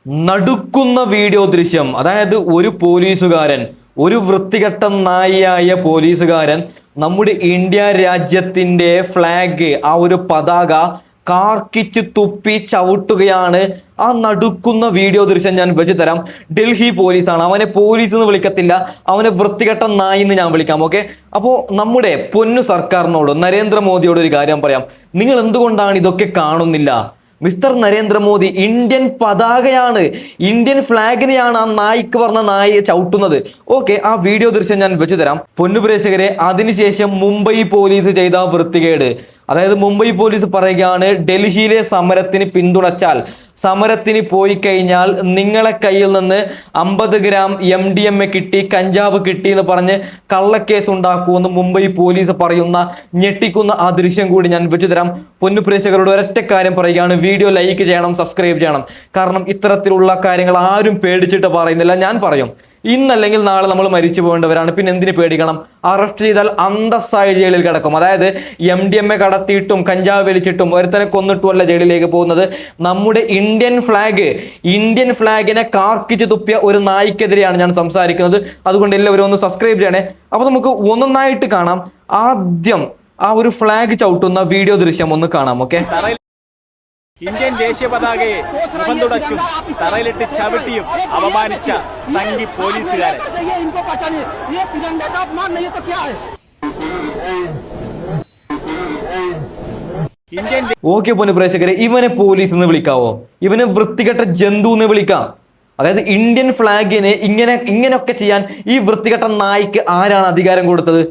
നടുക്കുന്ന video ദൃശ്യം. അതായത് ഒരു പോലീസുകാരൻ, ഒരു വൃത്തികെട്ട നായിയായ പോലീസുകാരൻ നമ്മുടെ ഇന്ത്യ രാജ്യത്തിന്റെ ഫ്ലാഗ്, ആ ഒരു പതാക കാർക്കിച്ച് തുപ്പി ചവിട്ടുകയാണ്. ആ നടുക്കുന്ന വീഡിയോ ദൃശ്യം ഞാൻ വെച്ച് തരാം. ഡൽഹി പോലീസാണ്. അവനെ പോലീസ് എന്ന് വിളിക്കത്തില്ല, അവനെ വൃത്തികെട്ട നായി എന്ന് ഞാൻ വിളിക്കാം. ഓക്കെ, അപ്പോൾ നമ്മുടെ പൊന്നു സർക്കാരിനോട്, നരേന്ദ്രമോദിയോട് ഒരു കാര്യം പറയാം. നിങ്ങൾ എന്തുകൊണ്ടാണ് ഇതൊക്കെ കാണുന്നില്ല? മിസ്റ്റർ നരേന്ദ്രമോദി, ഇന്ത്യൻ പതാകയാണ്, ഇന്ത്യൻ ഫ്ലാഗിനെയാണ് ആ നായിക്ക് പറഞ്ഞ നായി ചവിട്ടുന്നത്. ഓക്കെ, ആ വീഡിയോ ദൃശ്യം ഞാൻ വെച്ചു തരാം പൊന്നു പ്രേക്ഷകരെ. അതിനുശേഷം മുംബൈ പോലീസ് ചെയ്ത വൃത്തികേട്, അതായത് മുംബൈ പോലീസ് പറയുകയാണ്, ഡൽഹിയിലെ സമരത്തിന് പിന്തുണച്ചാൽ, സമരത്തിന് പോയി കഴിഞ്ഞാൽ നിങ്ങളെ കയ്യിൽ നിന്ന് 50 ഗ്രാം MDMA കിട്ടി, കഞ്ചാവ് കിട്ടി എന്ന് പറഞ്ഞ് കള്ളക്കേസ് ഉണ്ടാക്കുമെന്ന് മുംബൈ പോലീസ് പറയുന്ന ഞെട്ടിക്കുന്ന ആ ദൃശ്യം കൂടി ഞാൻ വെച്ചു തരാം. പൊന്നു പ്രേക്ഷകരോട് ഒരൊറ്റ കാര്യം പറയുകയാണ്, വീഡിയോ ലൈക്ക് ചെയ്യണം, സബ്സ്ക്രൈബ് ചെയ്യണം. കാരണം ഇത്തരത്തിലുള്ള കാര്യങ്ങൾ ആരും പേടിച്ചിട്ട് പറയുന്നില്ല. ഞാൻ പറയും, ഇന്നല്ലെങ്കിൽ നാളെ നമ്മൾ മരിച്ചു പോകേണ്ടവരാണ്, പിന്നെ എന്തിനു പേടിക്കണം? അറസ്റ്റ് ചെയ്താൽ അന്തസ്സായി ജയിലിൽ കിടക്കും. അതായത് MDMA കടത്തിയിട്ടും കഞ്ചാവ് വലിച്ചിട്ടും ഒരുത്തനെ കൊന്നിട്ടുമല്ല ജയിലിലേക്ക് പോകുന്നത്. നമ്മുടെ ഇന്ത്യൻ ഫ്ലാഗിനെ കാർക്കിച്ച് തുപ്പിയ ഒരു നായിക്കെതിരെയാണ് ഞാൻ സംസാരിക്കുന്നത്. അതുകൊണ്ട് എല്ലാവരും ഒന്ന് സബ്സ്ക്രൈബ് ചെയ്യണേ. അപ്പൊ നമുക്ക് ഒന്നൊന്നായിട്ട് കാണാം. ആദ്യം ആ ഒരു ഫ്ലാഗ് ചവിട്ടുന്ന വീഡിയോ ദൃശ്യം ഒന്ന് കാണാം. ഓക്കെ, ഇന്ത്യൻ ദേശീയ പതാകയെ മുഖം തുടച്ചും തറയിലിട്ട് ചവിട്ടിയും അപമാനിച്ച സംഘി പോലീസുകാരൻ. ഓക്കെ പൊന്നു പ്രേക്ഷകരെ, ഇവനെ പോലീസ് എന്ന് വിളിക്കാവോ? ഇവനെ വൃത്തികെട്ട ജന്തു എന്ന് വിളിക്കാം. അതായത് ഇന്ത്യൻ ഫ്ലാഗിന് ഇങ്ങനെയൊക്കെ ചെയ്യാൻ ഈ വൃത്തികെട്ട നായിക്ക് ആരാണ് അധികാരം കൊടുത്തത്?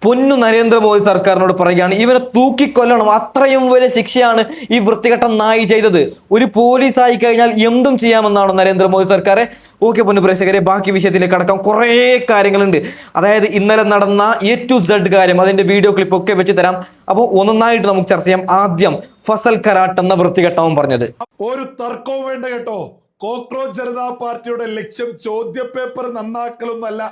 പൊന്നു നരേന്ദ്രമോദി സർക്കാരിനോട് പറയുകയാണ്, ഇവനെ തൂക്കിക്കൊല്ലണം. അത്രയും വലിയ ശിക്ഷയാണ് ഈ വൃത്തികെട്ട നായി ചെയ്തത്. ഒരു പോലീസ് ആയി കഴിഞ്ഞാൽ എന്തും ചെയ്യാമെന്നാണോ നരേന്ദ്രമോദി സർക്കാർ? ഓക്കെ പൊന്നു പ്രേക്ഷകരെ, ബാക്കി വിഷയത്തിലേക്ക് കടക്കാം. കുറേ കാര്യങ്ങളുണ്ട്. അതായത് ഇന്നലെ നടന്ന A to Z കാര്യം, അതിന്റെ വീഡിയോ ക്ലിപ്പ് ഒക്കെ വെച്ച് തരാം. അപ്പോൾ ഒന്നൊന്നായിട്ട് നമുക്ക് ചർച്ച ചെയ്യാം. ആദ്യം ഫസൽ കരാട്ട് എന്ന വൃത്തികെട്ടവൻ പറഞ്ഞത്. ഒരു തർക്കവും വേണ്ട കേട്ടോ. കോക്രോച്ച് ജനതാ പാർട്ടിയുടെ ലക്ഷ്യം ചോദ്യപേപ്പർ നന്നാക്കലൊന്നല്ല.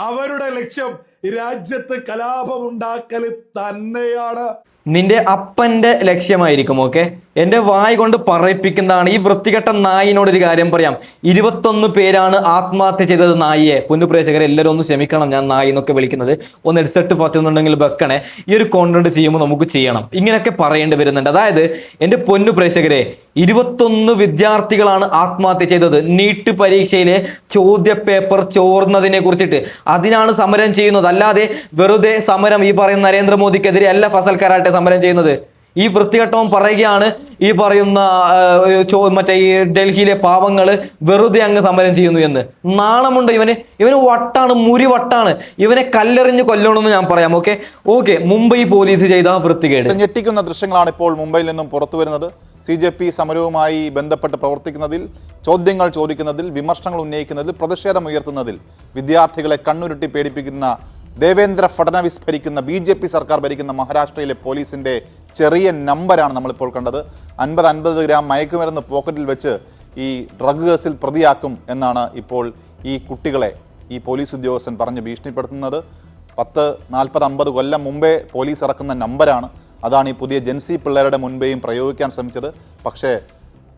അവരുടെ ലക്ഷ്യം രാജ്യത്ത് കലാപമുണ്ടാക്കൽ തന്നെയാണ്. നിന്റെ അപ്പന്റെ ലക്ഷ്യമായിരിക്കും. ഓക്കെ, എന്റെ വായ് കൊണ്ട് പറയിപ്പിക്കുന്നതാണ്. ഈ വൃത്തികെട്ട നായിനോട് ഒരു കാര്യം പറയാം. 21 പേരാണ് ആത്മഹത്യ ചെയ്തത് നായിയെ. പൊന്നു പ്രേക്ഷകരെ, എല്ലാവരും ഒന്ന് ക്ഷമിക്കണം, ഞാൻ നായി എന്നൊക്കെ വിളിക്കുന്നത്. ഒന്ന് ഹെഡ്സെറ്റ് പറ്റുന്നുണ്ടെങ്കിൽ വെക്കണേ. ഈ ഒരു കോണ്ടന്റ് ചെയ്യുമ്പോൾ നമുക്ക് ചെയ്യണം, ഇങ്ങനെയൊക്കെ പറയേണ്ടി വരുന്നുണ്ട്. അതായത് എന്റെ പൊന്നു പ്രേക്ഷകരെ, 21 വിദ്യാർത്ഥികളാണ് ആത്മഹത്യ ചെയ്തത്. നീറ്റ് പരീക്ഷയിലെ ചോദ്യ പേപ്പർ ചോർന്നതിനെ കുറിച്ചിട്ട്. അതിനാണ് സമരം ചെയ്യുന്നത്. അല്ലാതെ വെറുതെ സമരം ഈ പറയുന്ന നരേന്ദ്രമോദിക്കെതിരെ അല്ല ഫസൽ കരാട്ടെ സമരം ചെയ്യുന്നത്. ഈ വൃത്തികെട്ടവും പറയുകയാണ്, ഈ പറയുന്ന മറ്റേ ഈ ഡൽഹിയിലെ പാവങ്ങള് വെറുതെ അങ്ങ് സമരം ചെയ്യുന്നു എന്ന്. നാണമുണ്ട് ഇവന് വട്ടാണ്, മുരി വട്ടാണ്. ഇവനെ കല്ലെറിഞ്ഞ് കൊല്ലണമെന്ന് ഞാൻ പറയാം. ഓക്കെ, മുംബൈ പോലീസ് ചെയ്ത വൃത്തികേട്. ഞെട്ടിക്കുന്ന ദൃശ്യങ്ങളാണ് ഇപ്പോൾ മുംബൈയിൽ നിന്നും പുറത്തു വരുന്നത്. CJP സമരവുമായി ബന്ധപ്പെട്ട് പ്രവർത്തിക്കുന്നതിൽ, ചോദ്യങ്ങൾ ചോദിക്കുന്നതിൽ, വിമർശനങ്ങൾ ഉന്നയിക്കുന്നതിൽ, പ്രതിഷേധമുയർത്തുന്നതിൽ വിദ്യാർത്ഥികളെ കണ്ണുരുട്ടി പേടിപ്പിക്കുന്ന ദേവേന്ദ്ര ഫഡ്നവിസ് ഭരിക്കുന്ന BJP സർക്കാർ ഭരിക്കുന്ന മഹാരാഷ്ട്രയിലെ പോലീസിന്റെ ചെറിയ നമ്പറാണ് നമ്മളിപ്പോൾ കണ്ടത്. 50 ഗ്രാം മയക്കുമരുന്ന് പോക്കറ്റിൽ വെച്ച് ഈ ഡ്രഗ് കേസിൽ പ്രതിയാക്കും എന്നാണ് ഇപ്പോൾ ഈ കുട്ടികളെ ഈ പോലീസ് ഉദ്യോഗസ്ഥൻ പറഞ്ഞ് ഭീഷണിപ്പെടുത്തുന്നത്. 10, 40, 50 കൊല്ലം മുമ്പേ പോലീസ് ഇറക്കുന്ന നമ്പറാണ്. അതാണ് ഈ പുതിയ ജെൻസി പിള്ളേരുടെ മുൻപേയും പ്രയോഗിക്കാൻ ശ്രമിച്ചത്. പക്ഷേ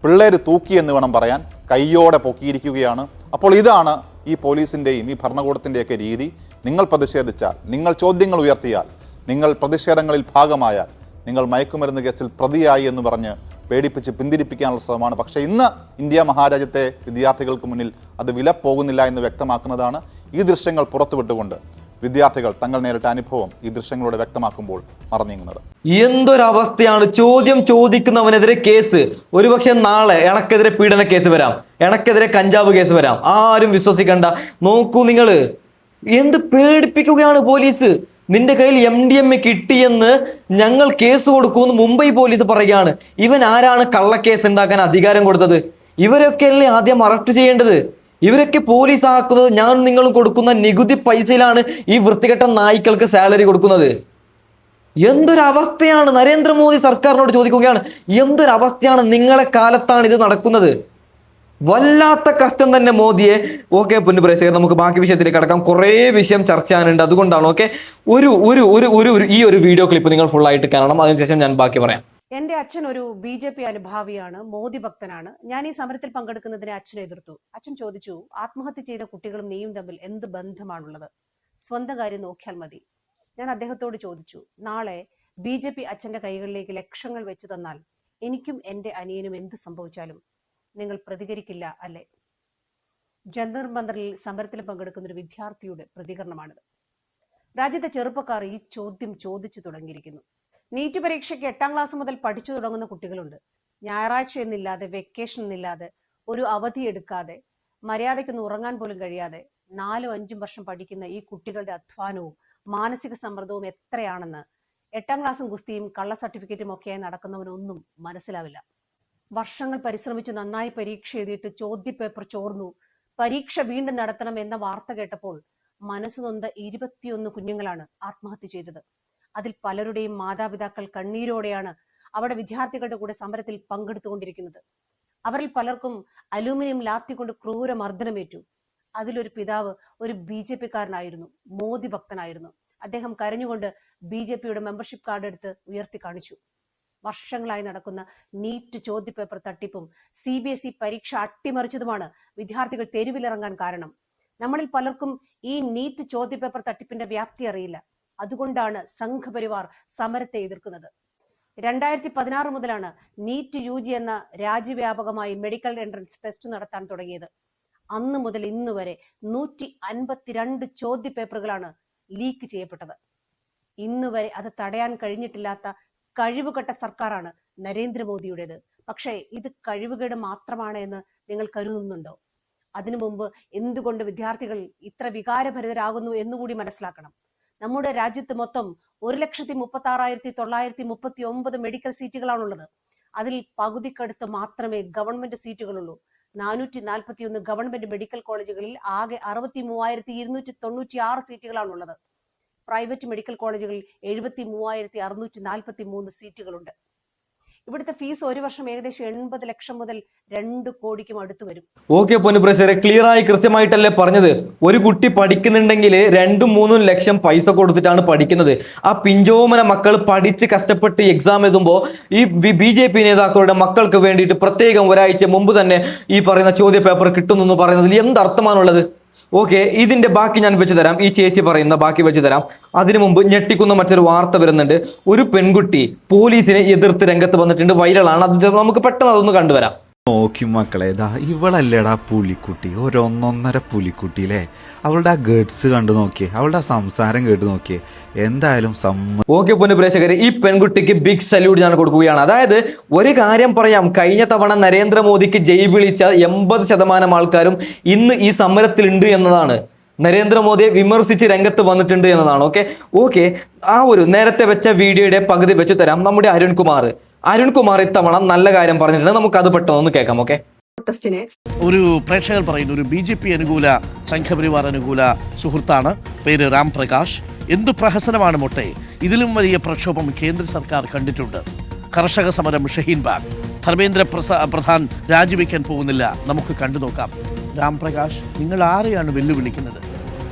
പിള്ളേർ തൂക്കി എന്ന് വേണം പറയാൻ, കയ്യോടെ പൊക്കിയിരിക്കുകയാണ്. അപ്പോൾ ഇതാണ് ഈ പോലീസിൻ്റെയും ഈ ഭരണകൂടത്തിൻ്റെയൊക്കെ രീതി. നിങ്ങൾ പ്രതിഷേധിച്ചാൽ, നിങ്ങൾ ചോദ്യങ്ങൾ ഉയർത്തിയാൽ, നിങ്ങൾ പ്രതിഷേധങ്ങളിൽ ഭാഗമായാൽ, നിങ്ങൾ മയക്കുമരുന്ന് കേസിൽ പ്രതിയായി എന്ന് പറഞ്ഞ് പേടിപ്പിച്ച് പിന്തിരിപ്പിക്കാനുള്ള ശ്രമമാണ്. പക്ഷേ ഇന്ന് ഇന്ത്യ മഹാരാജ്യത്തെ വിദ്യാർത്ഥികൾക്ക് മുന്നിൽ അത് വില പോകുന്നില്ല എന്ന് വ്യക്തമാക്കുന്നതാണ് ഈ ദൃശ്യങ്ങൾ പുറത്തുവിട്ടുകൊണ്ട് വിദ്യാർത്ഥികൾ തങ്ങൾ നേരിട്ട അനുഭവം ഈ ദൃശ്യങ്ങളോട് വ്യക്തമാക്കുമ്പോൾ മറന്നീങ്ങുന്നത്. എന്തൊരവസ്ഥയാണ്! ചോദ്യം ചോദിക്കുന്നവനെതിരെ കേസ്. ഒരുപക്ഷെ നാളെ എനക്കെതിരെ പീഡന കേസ് വരാം, എനക്കെതിരെ കഞ്ചാവ് കേസ് വരാം. ആരും വിശ്വസിക്കണ്ട. നോക്കൂ നിങ്ങൾ, എന്ത് പേടിപ്പിക്കുകയാണ് പോലീസ്. നിന്റെ കയ്യിൽ MDMA കിട്ടിയെന്ന് ഞങ്ങൾ കേസ് കൊടുക്കുമെന്ന് മുംബൈ പോലീസ് പറയുകയാണ്. ഇവൻ ആരാണ് കള്ളക്കേസ് ഉണ്ടാക്കാൻ അധികാരം കൊടുത്തത്? ഇവരൊക്കെ അല്ലേ ആദ്യം അറസ്റ്റ് ചെയ്യേണ്ടത്? ഇവരൊക്കെ പോലീസ് ആക്കുന്നത് ഞാൻ നിങ്ങളും കൊടുക്കുന്ന നികുതി പൈസയിലാണ് ഈ വൃത്തികെട്ട നായ്ക്കൾക്ക് സാലറി കൊടുക്കുന്നത്. എന്തൊരവസ്ഥയാണ്! നരേന്ദ്രമോദി സർക്കാരിനോട് ചോദിക്കുകയാണ്, എന്തൊരവസ്ഥയാണ്! നിങ്ങളെ കാലത്താണ് ഇത് നടക്കുന്നത്. വല്ലാത്ത കഷ്ടം തന്നെ മോദിയെ. ഓക്കെ പൊന്നു പ്രേക്ഷകർ, നമുക്ക് ബാക്കി വിഷയത്തിലേക്ക് കടക്കാം. കുറേ വിഷയം ചർച്ച ചെയ്യാനുണ്ട്. അതുകൊണ്ടാണ് ഈ ഒരു വീഡിയോ ക്ലിപ്പ് നിങ്ങൾ ഫുൾ ആയിട്ട് കാണണം. അതിനുശേഷം ഞാൻ ബാക്കി പറയാം. എന്റെ അച്ഛൻ ഒരു BJP അനുഭാവിയാണ്, മോദി ഭക്തനാണ്. ഞാൻ ഈ സമരത്തിൽ പങ്കെടുക്കുന്നതിനെ അച്ഛനെ എതിർത്തു. അച്ഛൻ ചോദിച്ചു, ആത്മഹത്യ ചെയ്ത കുട്ടികളും നീയും തമ്മിൽ എന്ത് ബന്ധമാണുള്ളത്? സ്വന്തം കാര്യം നോക്കിയാൽ മതി. ഞാൻ അദ്ദേഹത്തോട് ചോദിച്ചു, നാളെ BJP അച്ഛന്റെ കൈകളിലേക്ക് ലക്ഷങ്ങൾ വെച്ച് തന്നാൽ എനിക്കും എന്റെ അനിയനും എന്ത് സംഭവിച്ചാലും നിങ്ങൾ പ്രതികരിക്കില്ല അല്ലേ? ജന്തർ മന്ദറിൽ സമരത്തിൽ പങ്കെടുക്കുന്ന ഒരു വിദ്യാർത്ഥിയുടെ പ്രതികരണമാണിത്. രാജ്യത്തെ ചെറുപ്പക്കാർ ഈ ചോദ്യം ചോദിച്ചു തുടങ്ങിയിരിക്കുന്നു. നീറ്റ് പരീക്ഷയ്ക്ക് 8ാം ക്ലാസ് മുതൽ പഠിച്ചു തുടങ്ങുന്ന കുട്ടികളുണ്ട്. ഞായറാഴ്ച എന്നില്ലാതെ, വെക്കേഷൻ എന്നില്ലാതെ, ഒരു അവധി എടുക്കാതെ, മര്യാദയ്ക്കൊന്ന് ഉറങ്ങാൻ പോലും കഴിയാതെ 4-5 വർഷം പഠിക്കുന്ന ഈ കുട്ടികളുടെ അധ്വാനവും മാനസിക സമ്മർദ്ദവും എത്രയാണെന്ന് 8ാം ക്ലാസ്സും ഗുസ്തിയും കള്ള സർട്ടിഫിക്കറ്റും ഒക്കെയായി നടക്കുന്നവനൊന്നും മനസ്സിലാവില്ല. വർഷങ്ങൾ പരിശ്രമിച്ച് നന്നായി പരീക്ഷ എഴുതിയിട്ട് ചോദ്യപേപ്പർ ചോർന്നു, പരീക്ഷ വീണ്ടും നടത്തണം എന്ന വാർത്ത കേട്ടപ്പോൾ മനസ്സുനൊന്ത 21 കുഞ്ഞുങ്ങളാണ് ആത്മഹത്യ ചെയ്തത്. അതിൽ പലരുടെയും മാതാപിതാക്കൾ കണ്ണീരോടെയാണ് അവിടെ വിദ്യാർത്ഥികളുടെ കൂടെ സമരത്തിൽ പങ്കെടുത്തുകൊണ്ടിരിക്കുന്നത്. അവരിൽ പലർക്കും അലൂമിനിയം ലാത്തി കൊണ്ട് ക്രൂര മർദ്ദനമേറ്റു. അതിലൊരു പിതാവ് ഒരു BJP കാരനായിരുന്നു, മോദി ഭക്തനായിരുന്നു. അദ്ദേഹം കരഞ്ഞുകൊണ്ട് BJPയുടെ മെമ്പർഷിപ്പ് കാർഡ് എടുത്ത് ഉയർത്തി കാണിച്ചു. വർഷങ്ങളായി നടക്കുന്ന നീറ്റ് ചോദ്യപേപ്പർ തട്ടിപ്പും CBSE പരീക്ഷ അട്ടിമറിച്ചതുമാണ് വിദ്യാർത്ഥികൾ തെരുവിലിറങ്ങാൻ കാരണം. നമ്മളിൽ പലർക്കും ഈ നീറ്റ് ചോദ്യപേപ്പർ തട്ടിപ്പിന്റെ വ്യാപ്തി അറിയില്ല. അതുകൊണ്ടാണ് സംഘപരിവാർ സമരത്തെ എതിർക്കുന്നത്. 2016 മുതലാണ് നീറ്റ് UG എന്ന രാജ്യവ്യാപകമായി മെഡിക്കൽ എൻട്രൻസ് ടെസ്റ്റ് നടത്താൻ തുടങ്ങിയത്. അന്ന് മുതൽ ഇന്ന് വരെ 152 ചോദ്യപേപ്പറുകളാണ് ലീക്ക് ചെയ്യപ്പെട്ടത്. ഇന്ന് വരെ അത് തടയാൻ കഴിഞ്ഞിട്ടില്ലാത്ത കഴിവുകെട്ട സർക്കാരാണ് നരേന്ദ്രമോദിയുടേത്. പക്ഷേ ഇത് കഴിവുകേട് മാത്രമാണ് എന്ന് നിങ്ങൾ കരുതുന്നുണ്ടോ? അതിനു മുമ്പ് എന്തുകൊണ്ട് വിദ്യാർത്ഥികൾ ഇത്ര വികാരഭരിതരാകുന്നു എന്നുകൂടി മനസ്സിലാക്കണം. നമ്മുടെ രാജ്യത്ത് മൊത്തം 1,36,939 മെഡിക്കൽ സീറ്റുകളാണുള്ളത്. അതിൽ പകുതിക്കടുത്ത് മാത്രമേ ഗവൺമെന്റ് സീറ്റുകളുള്ളൂ. 441 ഗവൺമെന്റ് മെഡിക്കൽ കോളേജുകളിൽ ആകെ 63,296 സീറ്റുകളാണുള്ളത്. പ്രൈവറ്റ് മെഡിക്കൽ കോളേജുകളിൽ 73,643 സീറ്റുകളുണ്ട്. ഇവിടുത്തെ ഫീസ് ഒരു വർഷം ഏകദേശം 80 ലക്ഷം മുതൽ 2 കോടിക്കും അടുത്ത് വരും. ഓക്കെ പൊന്നുപ്രേക്ഷകരെ, ക്ലിയർ ആയി കൃത്യമായിട്ടല്ലേ പറഞ്ഞത്? ഒരു കുട്ടി പഠിക്കുന്നുണ്ടെങ്കിൽ 2-3 ലക്ഷം പൈസ കൊടുത്തിട്ടാണ് പഠിക്കുന്നത്. ആ പിഞ്ചോമന മക്കൾ പഠിച്ച് കഷ്ടപ്പെട്ട് എക്സാം എഴുതുമ്പോൾ ഈ BJP നേതാക്കളുടെ മക്കൾക്ക് വേണ്ടിയിട്ട് പ്രത്യേകം ഒരാഴ്ച മുമ്പ് തന്നെ ഈ പറയുന്ന ചോദ്യ പേപ്പർ കിട്ടുന്നു പറയുന്നതിൽ എന്തർത്ഥമാണുള്ളത്? ഓക്കെ, ഇതിന്റെ ബാക്കി ഞാൻ വെച്ച് തരാം. ഈ ചേച്ചി പറയുന്ന ബാക്കി വെച്ച് തരാം. അതിനു മുമ്പ് ഞെട്ടിക്കുന്ന മറ്റൊരു വാർത്ത വരുന്നുണ്ട്. ഒരു പെൺകുട്ടി പോലീസിനെ എതിർത്ത് രംഗത്ത് വന്നിട്ടുണ്ട്, വൈറലാണ്. അത് നമുക്ക് പെട്ടെന്ന് അതൊന്ന് കണ്ടുവരാം. നോക്കി മക്കളെ, ഇവളല്ലേടാ പുലിക്കുട്ടി, ഒരൊന്നൊന്നര പുലിക്കുട്ടിയില്ലേ? അവളുടെ ആ ഗേഡ്സ് കണ്ടു നോക്കിയേ, അവളുടെ ആ സംസാരം കേട്ട് നോക്കിയേ. എന്തായാലും ഓക്കെ പൊന്നുപ്രേക്ഷകരെ, ഈ പെൺകുട്ടിക്ക് ബിഗ് സല്യൂട്ട് ഞാൻ കൊടുക്കുകയാണ്. അതായത് ഒരു കാര്യം പറയാം, കഴിഞ്ഞ തവണ നരേന്ദ്രമോദിക്ക് ജയ് വിളിച്ച 80% ആൾക്കാരും ഇന്ന് ഈ സമരത്തിലുണ്ട് എന്നതാണ്. നരേന്ദ്രമോദിയെ വിമർശിച്ച് രംഗത്ത് വന്നിട്ടുണ്ട് എന്നതാണ്. ഓക്കെ ആ ഒരു നേരത്തെ വെച്ച വീഡിയോയുടെ പകുതി വെച്ച് തരാം. നമ്മുടെ അരുൺകുമാർ ഇത്തവണ നല്ല കാര്യം പറഞ്ഞിട്ടുണ്ട്. നമുക്ക് അത് പെട്ടെന്ന് കേൾക്കാം. ഓക്കെ, ഒരു പ്രേക്ഷകർ പറയുന്നു, ഒരു BJP അനുകൂല സംഘപരിവാർ അനുകൂല സുഹൃത്താണ്, പേര് രാം പ്രകാശ്. എന്തു പ്രഹസനമാണ് മൊട്ടെ, ഇതിലും വലിയ പ്രക്ഷോഭം കേന്ദ്ര സർക്കാർ കണ്ടിട്ടുണ്ട്. കർഷക സമരം ഷഹീൻ ബാഗ്, ധർമ്മേന്ദ്ര പ്രധാൻ രാജിവെക്കാൻ പോകുന്നില്ല, നമുക്ക് കണ്ടു നോക്കാം. രാം പ്രകാശ്, നിങ്ങൾ ആരെയാണ് വെല്ലുവിളിക്കുന്നത്?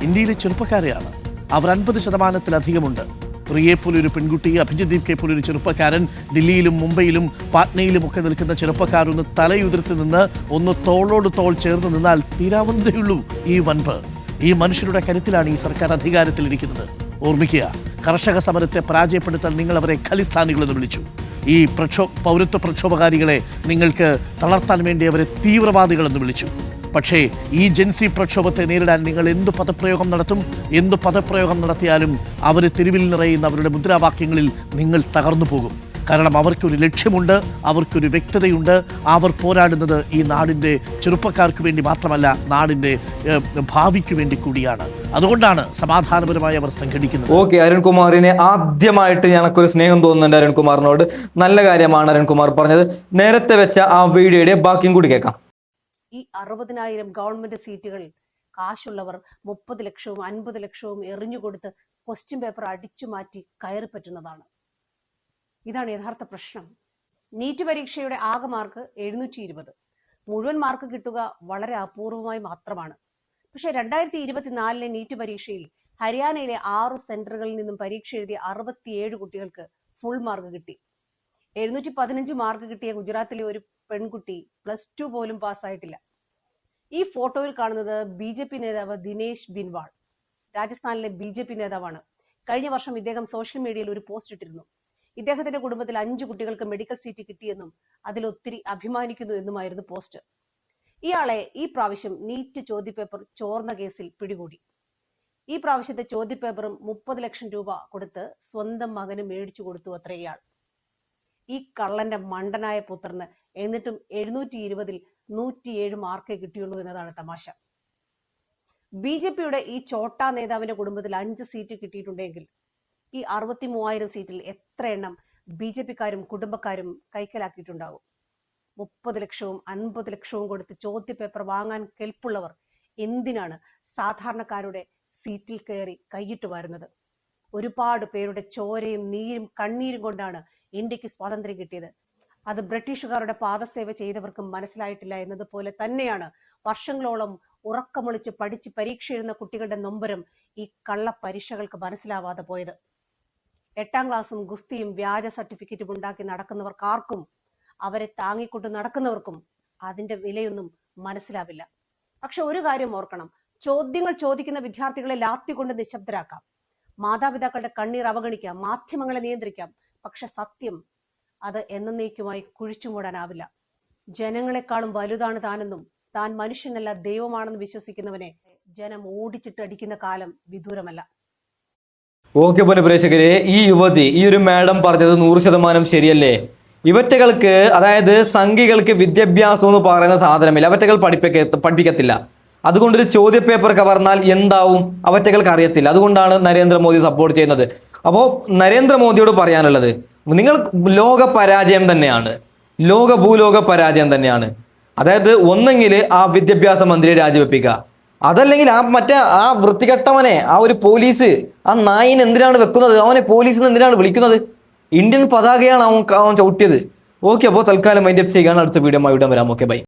ഇന്ത്യയിലെ ചെറുപ്പക്കാരെയാണ്. അവർ 50%-ലധികമുണ്ട്. പ്രിയെ പോലൊരു പെൺകുട്ടി, അഭിജിത് ദീപ് കെ പോലൊരു ചെറുപ്പക്കാരൻ, ദില്ലിയിലും മുംബൈയിലും പാറ്റ്നയിലും ഒക്കെ നിൽക്കുന്ന ചെറുപ്പക്കാരൊന്ന് തലയുതിർത്ത് നിന്ന് ഒന്ന് തോളോട് തോൾ ചേർന്ന് നിന്നാൽ തീരാവുന്നതേയുള്ളൂ ഈ വൻപ്. ഈ മനുഷ്യരുടെ കരുത്തിലാണ് ഈ സർക്കാർ അധികാരത്തിലിരിക്കുന്നത്. ഓർമ്മിക്കുക, കർഷക സമരത്തെ പരാജയപ്പെടുത്താൻ നിങ്ങൾ അവരെ ഖലിസ്ഥാനികളെന്ന് വിളിച്ചു. ഈ പൗരത്വ പ്രക്ഷോഭകാരികളെ നിങ്ങൾക്ക് തളർത്താൻ വേണ്ടി അവരെ തീവ്രവാദികളെന്ന് വിളിച്ചു. പക്ഷേ ഈ ജൻസി പ്രക്ഷോഭത്തെ നേരിടാൻ നിങ്ങൾ എന്തു പദപ്രയോഗം നടത്തും? എന്തു പദപ്രയോഗം നടത്തിയാലും അവർ തെരുവിൽ നിറയുന്ന അവരുടെ മുദ്രാവാക്യങ്ങളിൽ നിങ്ങൾ തകർന്നു പോകും. കാരണം അവർക്കൊരു ലക്ഷ്യമുണ്ട്, അവർക്കൊരു വ്യക്തതയുണ്ട്. അവർ പോരാടുന്നത് ഈ നാടിൻ്റെ ചെറുപ്പക്കാർക്ക് വേണ്ടി മാത്രമല്ല, നാടിൻ്റെ ഭാവിക്ക് വേണ്ടി കൂടിയാണ്. അതുകൊണ്ടാണ് സമാധാനപരമായി അവർ സംഘടിക്കുന്നത്. ഓക്കെ, അരുൺകുമാറിനെ ആദ്യമായിട്ട് ഞങ്ങൾക്കൊരു സ്നേഹം തോന്നുന്നുണ്ട് അരുൺകുമാറിനോട്. നല്ല കാര്യമാണ് അരുൺകുമാർ പറഞ്ഞത്. നേരത്തെ വെച്ച ആ വീഡിയോയുടെ ബാക്കിയും കൂടി കേൾക്കാം. ഈ 60,000 ഗവൺമെന്റ് സീറ്റുകൾ കാശുള്ളവർ 30 ലക്ഷവും 50 ലക്ഷവും എറിഞ്ഞുകൊടുത്ത് ക്വസ്റ്റ്യൻ പേപ്പർ അടിച്ചു മാറ്റി കയറി പറ്റുന്നതാണ്. ഇതാണ് യഥാർത്ഥ പ്രശ്നം. നീറ്റ് പരീക്ഷയുടെ ആകെ മാർക്ക് 720. മുഴുവൻ മാർക്ക് കിട്ടുക വളരെ അപൂർവമായി മാത്രമാണ്. പക്ഷെ 2024 നീറ്റ് പരീക്ഷയിൽ ഹരിയാനയിലെ 6 സെന്ററുകളിൽ നിന്നും പരീക്ഷ എഴുതിയ 67 കുട്ടികൾക്ക് ഫുൾ മാർക്ക് കിട്ടി. 715 മാർക്ക് കിട്ടിയ ഗുജറാത്തിലെ ഒരു പെൺകുട്ടി +2 പോലും പാസ്സായിട്ടില്ല. ഈ ഫോട്ടോയിൽ കാണുന്നത് BJP നേതാവ് ദിനേശ് ബിൻവാൾ, രാജസ്ഥാനിലെ BJP നേതാവാണ്. കഴിഞ്ഞ വർഷം ഇദ്ദേഹം സോഷ്യൽ മീഡിയയിൽ ഒരു പോസ്റ്റ് ഇട്ടിരുന്നു. ഇദ്ദേഹത്തിന്റെ കുടുംബത്തിൽ 5 കുട്ടികൾക്ക് മെഡിക്കൽ സീറ്റ് കിട്ടിയെന്നും അതിൽ ഒത്തിരി അഭിമാനിക്കുന്നു എന്നുമായിരുന്നു പോസ്റ്റ്. ഇയാളെ ഈ പ്രാവശ്യം നീറ്റ് ചോദ്യപേപ്പർ ചോർന്ന കേസിൽ പിടികൂടി. ഈ പ്രാവശ്യത്തെ ചോദ്യപേപ്പറും 30 ലക്ഷം രൂപ കൊടുത്ത് സ്വന്തം മകന് മേടിച്ചു കൊടുത്തു അത്ര ഇയാൾ. ഈ കള്ളന്റെ മണ്ടനായ പുത്രന് എന്നിട്ടും 720-ൽ 107 മാർക്കേ കിട്ടിയുള്ളൂ എന്നതാണ് തമാശ. BJPയുടെ ഈ ചോട്ടാ നേതാവിന്റെ കുടുംബത്തിൽ 5 സീറ്റ് കിട്ടിയിട്ടുണ്ടെങ്കിൽ ഈ 63,000 സീറ്റിൽ എത്ര എണ്ണം BJPക്കാരും കുടുംബക്കാരും കൈക്കലാക്കിയിട്ടുണ്ടാകും? 30 ലക്ഷവും 50 ലക്ഷവും കൊടുത്ത് ചോദ്യപേപ്പർ വാങ്ങാൻ കെൽപ്പുള്ളവർ എന്തിനാണ് സാധാരണക്കാരുടെ സീറ്റിൽ കയറി കൈയിട്ട് വരുന്നത്? ഒരുപാട് പേരുടെ ചോരയും നീരും കണ്ണീരും കൊണ്ടാണ് ഇന്ത്യക്ക് സ്വാതന്ത്ര്യം കിട്ടിയത്. അത് ബ്രിട്ടീഷുകാരുടെ പാദസേവ ചെയ്തവർക്കും മനസ്സിലായിട്ടില്ല എന്നതുപോലെ തന്നെയാണ് വർഷങ്ങളോളം ഉറക്കമൊളിച്ച് പഠിച്ച് പരീക്ഷ എഴുതുന്ന കുട്ടികളുടെ നൊമ്പരം ഈ കള്ള പരീക്ഷകൾക്ക് മനസ്സിലാവാതെ പോയത്. 8ാം ക്ലാസ്സും ഗുസ്തിയും വ്യാജ സർട്ടിഫിക്കറ്റും ഉണ്ടാക്കി നടക്കുന്നവർക്കാർക്കും, അവരെ താങ്ങിക്കൊണ്ട് നടക്കുന്നവർക്കും അതിന്റെ വിലയൊന്നും മനസ്സിലാവില്ല. പക്ഷെ ഒരു കാര്യം ഓർക്കണം, ചോദ്യങ്ങൾ ചോദിക്കുന്ന വിദ്യാർത്ഥികളെ ലാത്തിക്കൊണ്ട് നിശബ്ദരാക്കാം, മാതാപിതാക്കളുടെ കണ്ണീർ അവഗണിക്കാം, മാധ്യമങ്ങളെ നിയന്ത്രിക്കാം. പക്ഷെ സത്യം അത് എന്നേക്കുമായി കുഴിച്ചുമൂടാനാവില്ല. ജനങ്ങളെക്കാളും വലുതാണ് താനെന്നും താൻ മനുഷ്യനല്ല ദൈവമാണെന്ന് വിശ്വസിക്കുന്നവനെ ജനം ഓടിച്ചിട്ട് അടിക്കുന്ന കാലം വിദൂരമല്ല. ഓക്കെ പോലെ പ്രേക്ഷകരെ, ഈ യുവതി, ഈ ഒരു മാഡം പറഞ്ഞത് 100% ശരിയല്ലേ? ഇവറ്റകൾക്ക്, അതായത് സംഘികൾക്ക് വിദ്യാഭ്യാസം എന്ന് പറയുന്ന സാധനമില്ല. അവറ്റകൾ പഠിപ്പിക്കത്തില്ല. അതുകൊണ്ടൊരു ചോദ്യപേപ്പർ കവർന്നാൽ എന്താവും അവറ്റകൾക്ക് അറിയത്തില്ല. അതുകൊണ്ടാണ് നരേന്ദ്രമോദി സപ്പോർട്ട് ചെയ്യുന്നത്. അപ്പോൾ നരേന്ദ്രമോദിയോട് പറയാനുള്ളത്, നിങ്ങൾ ലോക പരാജയം തന്നെയാണ്, ഭൂലോക പരാജയം തന്നെയാണ്. അതായത് ഒന്നെങ്കിൽ ആ വിദ്യാഭ്യാസ മന്ത്രിയെ രാജിവെപ്പിക്കുക, അതല്ലെങ്കിൽ ആ വൃത്തികെട്ടവനെ, ആ ഒരു പോലീസ്, ആ നായിനെ എന്തിനാണ് വെക്കുന്നത്? അവനെ പോലീസിന് എന്തിനാണ് വിളിക്കുന്നത്? ഇന്ത്യൻ പതാകയാണ് അവൻ ചവിട്ടിയത്. ഓക്കെ, അപ്പോൾ തൽക്കാലം മൈൻഡ് അപ്പ് ചെയ്യുകയാണ്. അടുത്ത വീഡിയോ വരാം. Okay, by.